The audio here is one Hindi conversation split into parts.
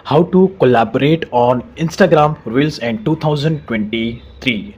How to collaborate on Instagram reels and 2023।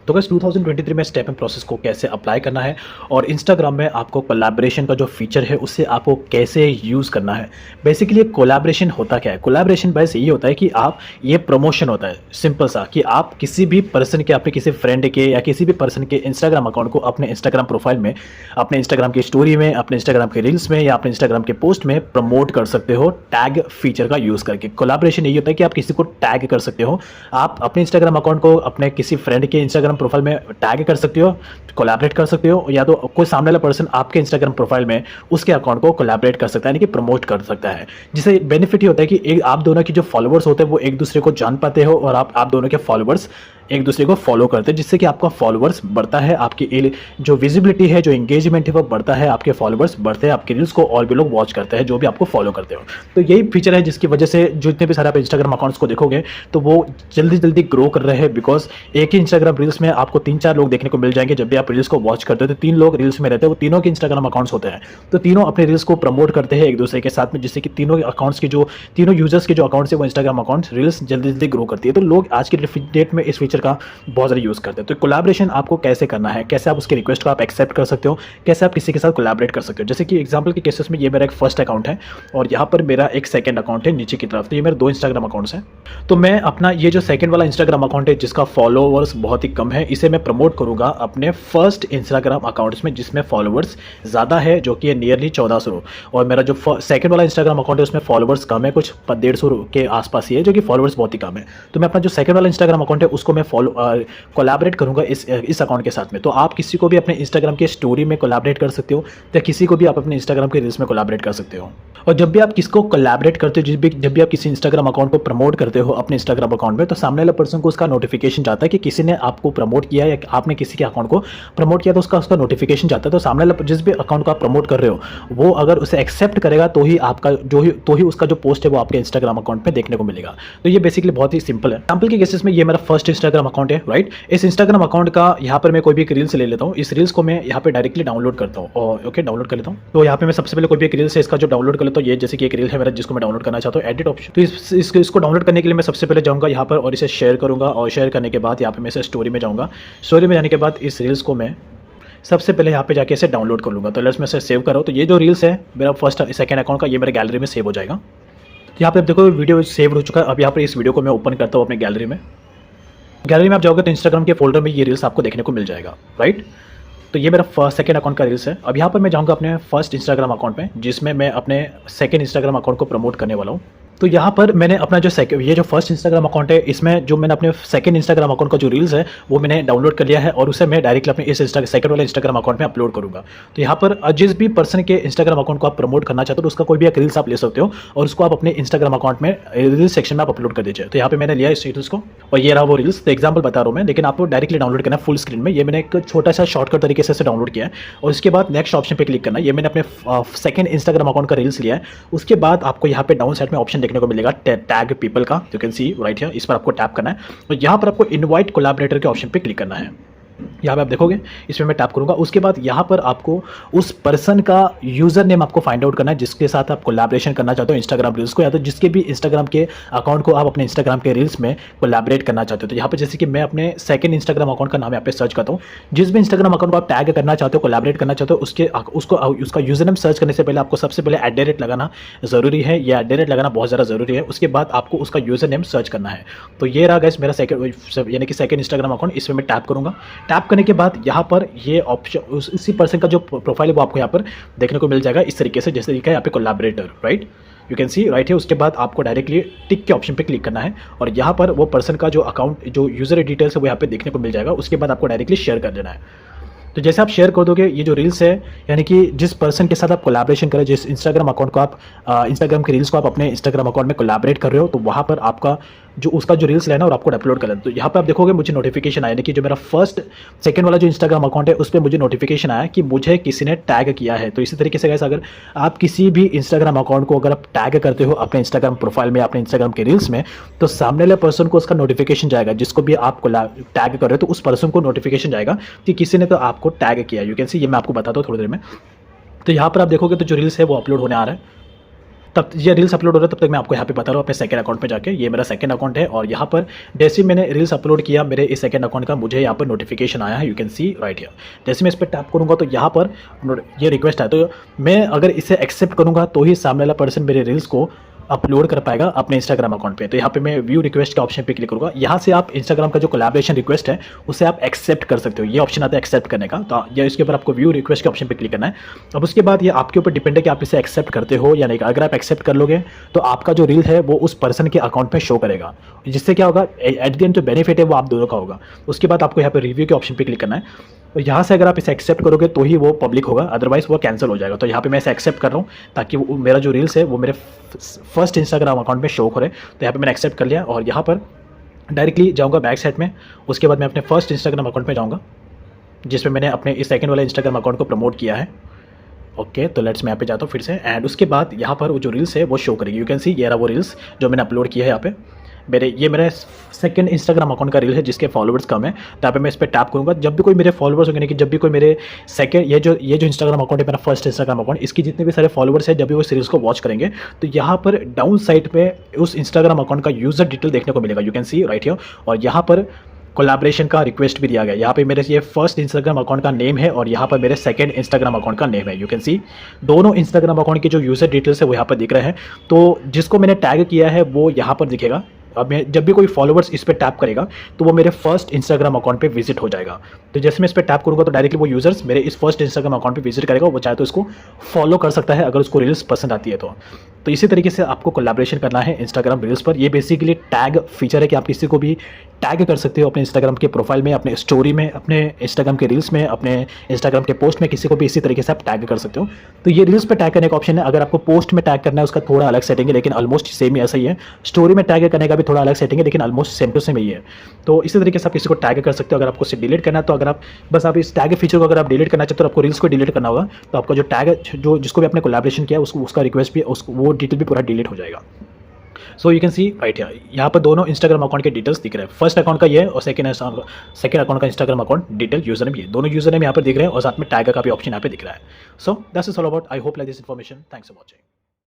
तो बस 2023 में स्टेप एंड प्रोसेस को कैसे अप्लाई करना है और इंस्टाग्राम में आपको कोलैबोरेशन का जो फीचर है उससे आपको कैसे यूज़ करना है। बेसिकली कोलैबोरेशन होता क्या है? कोलैबोरेशन बस यही होता है कि आप ये प्रमोशन होता है सिंपल सा, कि आप किसी भी पर्सन के, अपने किसी फ्रेंड के या किसी भी पर्सन के इंस्टाग्राम अकाउंट को अपने इंस्टाग्राम प्रोफाइल में, अपने इंस्टाग्राम की स्टोरी में, अपने इंस्टाग्राम के रील्स में या अपने इंस्टाग्राम के पोस्ट में प्रमोट कर सकते हो टैग फीचर का यूज़ करके। कोलैबोरेशन यही होता है कि आप किसी को टैग कर सकते हो। आप अपने इंस्टाग्राम अकाउंट को अपने किसी फ्रेंड के इंस्टाग्राम प्रोफाइल में टैग कर सकते हो, कोलैबोरेट कर सकते हो, या तो कोई सामने वाला पर्सन आपके इंस्टाग्राम प्रोफाइल में उसके अकाउंट को कोलैबोरेट कर सकता है, यानी कि प्रमोट कर सकता है। जिससे बेनिफिट ये होता है कि एक आप दोनों की जो फॉलोअर्स होते हैं वो एक दूसरे को जान पाते हो और आप दोनों के फॉलोअर्स एक दूसरे को फॉलो करते हैं, जिससे कि आपका फॉलोअर्स बढ़ता है, आपकी जो विजिबिलिटी है, जो एंगेजमेंट है वो बढ़ता है, आपके फॉलोअर्स बढ़ते हैं, आपके रील्स को और भी लोग वॉच करते हैं जो भी आपको फॉलो करते हो। तो यही फीचर है जिसकी वजह से जितने भी सारे आप इंस्टाग्राम अकाउंट्स को देखोगे तो वो जल्दी जल्दी ग्रो कर रहे हैं, बिकॉज एक ही इंस्टाग्राम रील्स में आपको 3-4 लोग देखने को मिल जाएंगे। जब भी आप रील्स को वॉच करते हो तो 3 लोग रील्स में रहते हैं, वो तीनों के इंस्टाग्राम अकाउंट्स होते हैं, तो तीनों अपने रील्स को प्रमोट करते हैं एक दूसरे के साथ में, जिससे कि तीनों अकाउंट्स के जो तीनों यूजर्स के जो अकाउंट्स है वो इंस्टाग्राम अकाउंट्स रील्स जल्दी जल्दी ग्रो करती है। तो लोग आज की डेट में इस फीचर का बहुत यूज़ करते हैं। तो कोलैबोरेशन आपको कैसे करना है, कैसे आप उसके रिक्वेस्ट को आप एक्सेप्ट कर सकते हो, कैसे आप किसी के साथ कोलैबोरेट कर सकते हो। जैसे कि एग्जांपल के केसेस में ये मेरा एक फर्स्ट अकाउंट है और यहाँ पर मेरा एक सेकंड अकाउंट है नीचे की तरफ, तो ये मेरे 2 इंस्टाग्राम अकाउंट्स हैं। तो मैं अपना ये जो सेकंड वाला इंस्टाग्राम अकाउंट है जिसका फॉलोवर्स बहुत ही कम है, इसे मैं प्रमोट करूँगा अपने फर्स्ट इंस्टाग्राम अकाउंट्स में जिसमें फॉलोवर्स ज़्यादा है, जो कि है नियरली 1400। और मेरा जो सेकंड वाला इंस्टाग्राम अकाउंट है उसमें फॉलोवर्स कम है, कुछ 150 के आसपास ही है, जो कि फॉलोवर्स बहुत ही कम है। तो मैं अपना जो सेकंड वाला इंस्टाग्राम अकाउंट है उसको मैं कोलैबोरेट करूँगा इस अकाउंट के साथ में। तो आप किसी को भी अपने इंस्टाग्राम के स्टोरी में कोलैबोरेट कर सकते हो या किसी को भी आप अपने इंस्टाग्राम के रील्स में कोलैबोरेट कर सकते हो। और जब भी आप किसको कोलैबोरेट करते हो, जब भी आप किसी इंस्टाग्राम अकाउंट को प्रमोट करते हो अपने इंस्टाग्राम अकाउंट में, तो सामने वाले पर्सन को उसका नोटिफिकेशन जाता है कि किसी ने आपको प्रमोट किया या आपने किसी के अकाउंट को प्रमोट किया, तो उसका नोटिफिकेशन जाता है। तो सामने वाला जिस भी अकाउंट को आप प्रमोट कर रहे हो वो अगर उसे एक्सेप्ट करेगा तो ही आपका तो ही उसका जो पोस्ट है वो आपके इंस्टाग्राम अकाउंट में देखने को मिलेगा। तो ये बेसिकली बहुत ही सिंपल है। एग्जांपल के केसेस में ये मेरा फर्स्ट इंस्टाग्राम अकाउंट है, राइट। इस इंस्टाग्राम अकाउंट का यहाँ पर मैं कोई भी एक रील्स ले लेता हूँ, इस रील्स को मैं यहाँ पे डायरेक्टली डाउनलोड करता हूँ और ओके डाउनलोड कर लेता हूँ। तो यहाँ पे मैं सबसे पहले कोई भी एक रील्स है इसका जो डाउनलोड कर लेता हूँ। ये जैसे कि एक रील है मेरा जिसको मैं डाउनलोड करना चाहता हूँ, एडिट ऑप्शन। तो इसको डाउनलोड करने के लिए मैं सबसे पहले जाऊँगा यहाँ पर और इसे शेयर करूँगा, और शेयर करने के बाद यहाँ पे मैं इसे स्टोरी में जाऊँगा। स्टोरी में जाने के बाद इस रील्स को मैं सबसे पहले यहाँ पे जाके इसे डाउनलोड कर लूँगा। तो लेट्स मैं इसे सेव कर रहा हूँ। तो ये जो रील्स है मेरा फर्स्ट सेकंड अकाउंट का, ये मेरे गैलरी में सेव हो जाएगा। तो यहाँ पे आप देखो वीडियो सेव हो चुका है। अब यहाँ पर इस वीडियो को मैं ओपन करता हूँ अपने गैलरी में। गैलरी में आप जाओगे तो इंस्टाग्राम के फोल्डर में ये रील्स आपको देखने को मिल जाएगा, राइट। तो ये मेरा सेकंड अकाउंट का रील्स है। अब यहाँ पर मैं जाऊँगा अपने फर्स्ट इंस्टाग्राम अकाउंट में जिसमें मैं अपने सेकंड इंस्टाग्राम अकाउंट को प्रमोट करने वाला हूँ। तो यहाँ पर मैंने अपना ये जो फर्स्ट इंस्टाग्राम अकाउंट है इसमें जो मैंने अपने सेकंड इंस्टाग्राम अकाउंट का जो रील्स है वो मैंने डाउनलोड कर लिया है और उसे मैं डायरेक्टली अपने इस सेकंड वाले इंस्टाग्राम अकाउंट में अपलोड करूँगा। तो यहाँ पर जिस भी पर्सन के इंस्टाग्राम अकाउंट को आप प्रमोट करना चाहते हो तो उसका कोई भी एक रील्स आप ले सकते हो और उसको आप अपने इंस्टाग्राम अकाउंट में रील्स सेक्शन में आप अपलोड कर दीजिए। तो यहाँ पे मैंने लिया इस रील्स को और ये रहा वो रील्स। तो एग्जाम्पल बता रहा हूँ मैं, लेकिन आपको डायरेक्टली डाउनलोड करना है फुल स्क्रीन में। ये मैंने एक छोटा सा शॉर्टकट तरीके से डाउनलोड किया है और उसके बाद नेक्स्ट ऑप्शन पे क्लिक करना है। ये मैंने अपने सेकंड इंस्टाग्राम अकाउंट का रील्स लिया है। उसके बाद आपको यहाँ पे डाउन साइड में ऑप्शन देखने को मिलेगा टैग पीपल का, you can see right here. इस पर आपको टैप करना है और यहाँ पर आपको इनवाइट कोलैबोरेटर के ऑप्शन पे क्लिक करना है। यहाँ पे आप देखोगे इसमें मैं टैप करूंगा। उसके बाद यहाँ पर आपको उस पर्सन का यूजर नेम आपको फाइंड आउट करना है जिसके साथ आप कोलैबोरेशन करना चाहते हो इंस्टाग्राम रील्स को, या तो जिसके भी इंस्टाग्राम के अकाउंट को आप अपने इंस्टाग्राम के रील्स में कोलैबोरेट करना चाहते हो। तो यहाँ पे जैसे कि मैं अपने सेकंड इंस्टाग्राम अकाउंट का नाम यहाँ पे सर्च करता हूँ। जिस भी इंस्टाग्राम अकाउंट को आप टैग करना चाहते हो, कोलैबोरेट करना चाहते हो, उसका यूजर नेम सर्च करने से पहले आपको सबसे पहले @ लगाना जरूरी है। ये @ लगाना बहुत ज़्यादा जरूरी है। उसके बाद आपको उसका यूजर नेम सर्च करना है। तो ये रहा गाइस मेरा यानी कि सेकंड इंस्टाग्राम अकाउंट। इसमें मैं टैप करूँगा। टैप करने के बाद यहाँ पर ये ऑप्शन उसी पर्सन का जो प्रोफाइल है वो आपको यहाँ पर देखने को मिल जाएगा इस तरीके से, जैसे लिखा है यहाँ पे collaborator, right, you can see right है। उसके बाद आपको डायरेक्टली टिक के ऑप्शन पे क्लिक करना है और यहाँ पर वो पर्सन का जो अकाउंट जो यूजर डिटेल्स है वो यहाँ पे देखने को मिल जाएगा। उसके बाद आपको डायरेक्टली शेयर कर देना है। तो जैसे आप शेयर कर दोगे ये जो रील्स है, यानी कि जिस पर्सन के साथ आप कोलैबोरेशन करें, जिस इंस्टाग्राम अकाउंट को आप इंस्टाग्राम के रील्स को आप अपने इंस्टाग्राम अकाउंट में कोलैबोरेट कर रहे हो, तो वहाँ पर आपका जो उसका जो रील्स लेना और आपको अपलोड कर लेना। तो यहाँ पे आप देखोगे मुझे नोटिफिकेशन आया, यानी कि जो मेरा सेकंड वाला जो इंस्टाग्राम अकाउंट है उस पर मुझे नोटिफिकेशन आया कि मुझे किसी ने टैग किया है। तो इसी तरीके से गाइस अगर आप किसी भी इंस्टाग्राम अकाउंट को अगर आप टैग करते हो अपने इंस्टाग्राम प्रोफाइल में, अपने इंस्टाग्राम के रील्स में, तो सामने वाले पर्सन को उसका नोटिफिकेशन जाएगा। जिसको भी आप टैग कर रहे हो तो उस पर्सन को नोटिफिकेशन जाएगा कि किसी ने तो आपको टैग किया। यू कैन सी, ये मैं आपको बताता हूँ थोड़ी देर में। तो यहाँ पर आप देखोगे तो जो रील्स है वो अपलोड होने आ रहा है। तब ये रील्स अपलोड हो रहा है तब तक मैं आपको यहाँ पे बता रहा हूँ अपने सेकंड अकाउंट पे जाके। ये मेरा सेकंड अकाउंट है और यहाँ पर जैसे ही मैंने रील्स अपलोड किया मेरे इस सेकंड अकाउंट का मुझे यहाँ पर नोटिफिकेशन आया है, you can see right here. जैसे मैं इस पर टैप करूँगा तो यहाँ पर ये रिक्वेस्ट है, तो मैं अगर इसे एक्सेप्ट करूँगा तो ही सामने वाला पर्सन मेरे रील्स को अपलोड कर पाएगा अपने इंस्टाग्राम अकाउंट पे। तो यहाँ पे मैं व्यू रिक्वेस्ट के ऑप्शन पे क्लिक करूँगा। यहाँ से आप इंस्टाग्राम का जो कोलैबोरेशन रिक्वेस्ट है उसे आप एक्सेप्ट कर सकते हो। ये ऑप्शन आता है एक्सेप्ट करने का, तो ये इसके ऊपर आपको व्यू रिक्वेस्ट के ऑप्शन पे क्लिक करना है। अब उसके बाद ये आपके ऊपर डिपेंड है कि आप इसे एक्सेप्ट करते हो या नहीं। अगर आप एक्सेप्ट कर लोगे तो आपका जो रील है वो उस पर्सन के अकाउंट पे शो करेगा, जिससे क्या होगा एट द एंड जो बेनिफिट है वो आप दोनों का होगा। उसके बाद आपको यहाँ पे रिव्यू के ऑप्शन पे क्लिक करना है। तो यहाँ से अगर आप इसे एक्सेप्ट करोगे तो ही वो पब्लिक होगा, अदरवाइज वो कैंसिल हो जाएगा। तो यहाँ पे मैं इसे एक्सेप्ट कर रहा हूँ ताकि मेरा जो रील्स है वो मेरे फर्स्ट इंस्टाग्राम अकाउंट में शो करे। तो यहाँ पे मैंने एक्सेप्ट कर लिया और यहाँ पर डायरेक्टली जाऊँगा बैक साइड में। उसके बाद मैं अपने फर्स्ट इंस्टाग्राम अकाउंट में जाऊँगा जिसमें मैंने अपने इस सेकंड वाले इंस्टाग्राम अकाउंट को प्रमोट किया है। ओके, तो लेट्स मैं यहाँ पे जाता हूँ फिर से एंड उसके बाद यहाँ पर वो जो रील्स है वो शो करेगी। यू कैन सी ये रहा वो रील्स जो मैंने अपलोड किया है यहाँ पे। मेरा सेकंड इंस्टाग्राम अकाउंट का रील है जिसके फॉलोवर्स कम है। तो यहाँ पे मैं इस पर टैप करूँगा। जब भी कोई मेरे फॉलोवर्स होंगे, कि जब भी कोई मेरे सेकंड ये जो इंस्टाग्राम अकाउंट है मेरा फर्स्ट इंस्टाग्राम अकाउंट, इसकी जितने भी सारे फॉलोवर्स हैं जब भी वो सीरीज़ को वॉच करेंगे तो यहाँ पर डाउन साइड पे उस इंस्टाग्राम अकाउंट का यूज़र डिटेल देखने को मिलेगा। You can see right here. और यहाँ पर कोलैबोरेशन का रिक्वेस्ट भी दिया गया। यहाँ पे मेरे ये फर्स्ट इंस्टाग्राम अकाउंट का नेम है और यहाँ पर मेरे सेकंड इंस्टाग्राम अकाउंट का नेम है। यू कैन सी दोनों इंस्टाग्राम अकाउंट के जो यूज़र डिटेल्स है वो यहाँ पर दिख रहे हैं। तो जिसको मैंने टैग किया है वो यहाँ पर दिखेगा। अब मैं जब भी कोई फॉलोवर्स इस पर टैप करेगा तो वो मेरे फर्स्ट इंस्टाग्राम अकाउंट पे विजिट हो जाएगा। तो जैसे मैं इस पर टैप करूँगा तो डायरेक्टली वो यूजर्स मेरे इस फर्स्ट इंस्टाग्राम अकाउंट पे विजिट करेगा। वो चाहे तो इसको फॉलो कर सकता है अगर उसको रील्स पसंद आती है तो इसी तरीके से आपको कोलैबोरेशन करना है इंस्टाग्राम रील्स पर। ये बेसिकली टैग फीचर है कि आप किसी को भी टैग कर सकते हो अपने इंस्टाग्राम के प्रोफाइल में, अपने स्टोरी में, अपने इंस्टाग्राम के रील्स में, अपने इंस्टाग्राम के पोस्ट में, किसी को भी इसी तरीके से आप टैग कर सकते हो। तो ये रील्स पे टैग करने का ऑप्शन है। अगर आपको पोस्ट में टैग करना है उसका थोड़ा अलग सेटिंग है लेकिन ऑलमोस्ट सेम ही ऐसा ही है। स्टोरी में टैग करने का भी थोड़ा अलग सेटिंग है लेकिन ऑलमोस्ट सेम टू सेम ही है। तो इसी तरीके से आप किसी को टैग कर सकते हो। अगर आपको इसे डिलीट करना है तो अगर आप इस टैग फीचर को अगर आप डिलीट करना चाहते हो तो आपको रील्स को डिलीट करना होगा। तो आपका जो टैग जो जिसको भी आपने कोलैबोरेशन किया उसका रिक्वेस्ट भी वो डिटेल भी पूरा डिलीट हो जाएगा। So you can see right यहाँ पर दोनों इंस्टाग्राम अकाउंट के डिटेल्स दिख रहे हैं। फर्स्ट अकाउंट का ये है और सेकंड अकाउंट का Instagram account detail user name, ये दोनों यूजर नेम यहाँ पर दिख रहे हैं और साथ में टैग का भी ऑप्शन यहाँ पे दिख रहा है। So that's is all about. I hope like this information. Thanks for watching.